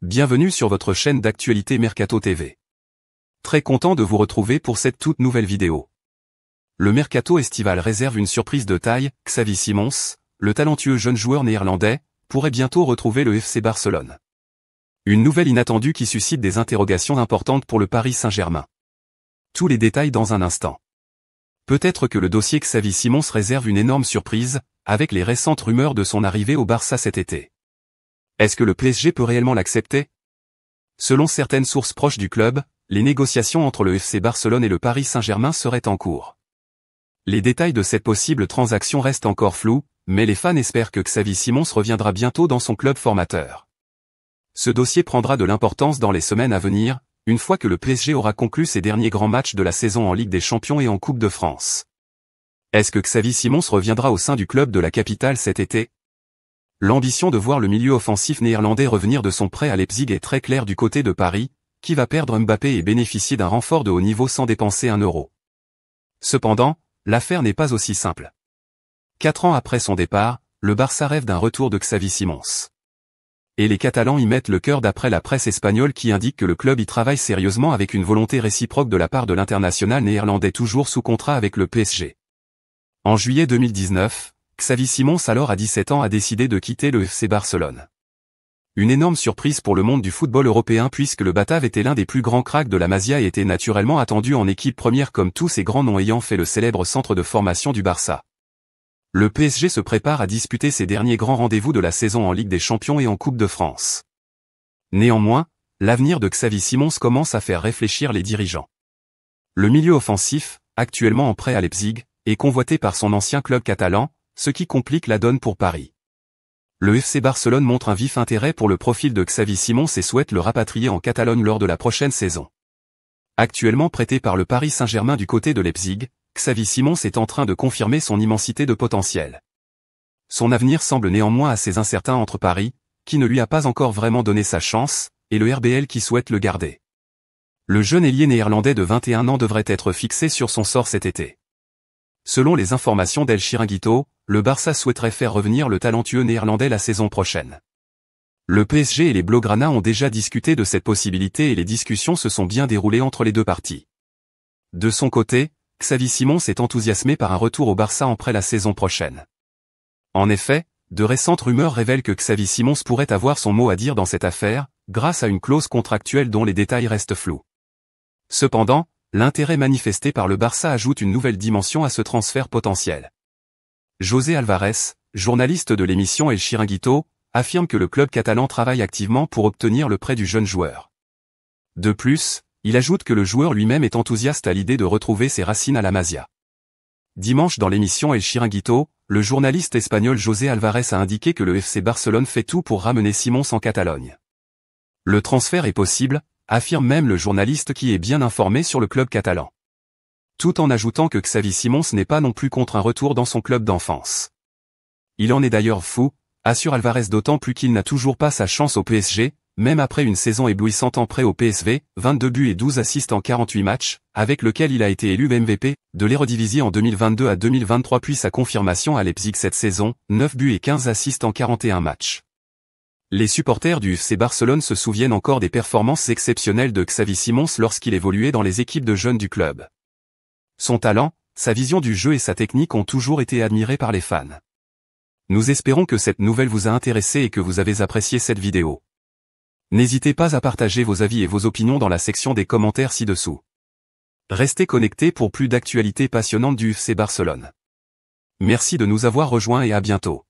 Bienvenue sur votre chaîne d'actualité Mercato TV. Très content de vous retrouver pour cette toute nouvelle vidéo. Le mercato estival réserve une surprise de taille. Xavi Simons, le talentueux jeune joueur néerlandais, pourrait bientôt retrouver le FC Barcelone. Une nouvelle inattendue qui suscite des interrogations importantes pour le Paris Saint-Germain. Tous les détails dans un instant. Peut-être que le dossier Xavi Simons réserve une énorme surprise, avec les récentes rumeurs de son arrivée au Barça cet été. Est-ce que le PSG peut réellement l'accepter? Selon certaines sources proches du club, les négociations entre le FC Barcelone et le Paris Saint-Germain seraient en cours. Les détails de cette possible transaction restent encore flous, mais les fans espèrent que Xavi Simons reviendra bientôt dans son club formateur. Ce dossier prendra de l'importance dans les semaines à venir, une fois que le PSG aura conclu ses derniers grands matchs de la saison en Ligue des Champions et en Coupe de France. Est-ce que Xavi Simons reviendra au sein du club de la capitale cet été? L'ambition de voir le milieu offensif néerlandais revenir de son prêt à Leipzig est très claire du côté de Paris, qui va perdre Mbappé et bénéficier d'un renfort de haut niveau sans dépenser un euro. Cependant, l'affaire n'est pas aussi simple. 4 ans après son départ, le Barça rêve d'un retour de Xavi Simons. Et les Catalans y mettent le cœur d'après la presse espagnole qui indique que le club y travaille sérieusement avec une volonté réciproque de la part de l'international néerlandais toujours sous contrat avec le PSG. En juillet 2019, Xavi Simons alors à 17 ans a décidé de quitter le FC Barcelone. Une énorme surprise pour le monde du football européen puisque le Batave était l'un des plus grands cracks de la Masia et était naturellement attendu en équipe première comme tous ces grands noms ayant fait le célèbre centre de formation du Barça. Le PSG se prépare à disputer ses derniers grands rendez-vous de la saison en Ligue des Champions et en Coupe de France. Néanmoins, l'avenir de Xavi Simons commence à faire réfléchir les dirigeants. Le milieu offensif, actuellement en prêt à Leipzig, est convoité par son ancien club catalan, ce qui complique la donne pour Paris. Le FC Barcelone montre un vif intérêt pour le profil de Xavi Simons et souhaite le rapatrier en Catalogne lors de la prochaine saison. Actuellement prêté par le Paris Saint-Germain du côté de Leipzig, Xavi Simons est en train de confirmer son immensité de potentiel. Son avenir semble néanmoins assez incertain entre Paris, qui ne lui a pas encore vraiment donné sa chance, et le RBL qui souhaite le garder. Le jeune ailier néerlandais de 21 ans devrait être fixé sur son sort cet été. Selon les informations d'El Chiringuito, le Barça souhaiterait faire revenir le talentueux néerlandais la saison prochaine. Le PSG et les Blaugrana ont déjà discuté de cette possibilité et les discussions se sont bien déroulées entre les deux parties. De son côté, Xavi Simons est enthousiasmé par un retour au Barça après la saison prochaine. En effet, de récentes rumeurs révèlent que Xavi Simons pourrait avoir son mot à dire dans cette affaire, grâce à une clause contractuelle dont les détails restent flous. Cependant, l'intérêt manifesté par le Barça ajoute une nouvelle dimension à ce transfert potentiel. José Alvarez, journaliste de l'émission El Chiringuito, affirme que le club catalan travaille activement pour obtenir le prêt du jeune joueur. De plus, il ajoute que le joueur lui-même est enthousiaste à l'idée de retrouver ses racines à la Masia. Dimanche dans l'émission El Chiringuito, le journaliste espagnol José Alvarez a indiqué que le FC Barcelone fait tout pour ramener Simons en Catalogne. Le transfert est possible, affirme même le journaliste qui est bien informé sur le club catalan. Tout en ajoutant que Xavi Simons n'est pas non plus contre un retour dans son club d'enfance. Il en est d'ailleurs fou, assure Alvarez d'autant plus qu'il n'a toujours pas sa chance au PSG, même après une saison éblouissante en prêt au PSV, 22 buts et 12 assists en 48 matchs, avec lequel il a été élu MVP de l'Eredivisie en 2022 à 2023 puis sa confirmation à Leipzig cette saison, 9 buts et 15 assists en 41 matchs. Les supporters du FC Barcelone se souviennent encore des performances exceptionnelles de Xavi Simons lorsqu'il évoluait dans les équipes de jeunes du club. Son talent, sa vision du jeu et sa technique ont toujours été admirés par les fans. Nous espérons que cette nouvelle vous a intéressé et que vous avez apprécié cette vidéo. N'hésitez pas à partager vos avis et vos opinions dans la section des commentaires ci-dessous. Restez connectés pour plus d'actualités passionnantes du FC Barcelone. Merci de nous avoir rejoints et à bientôt.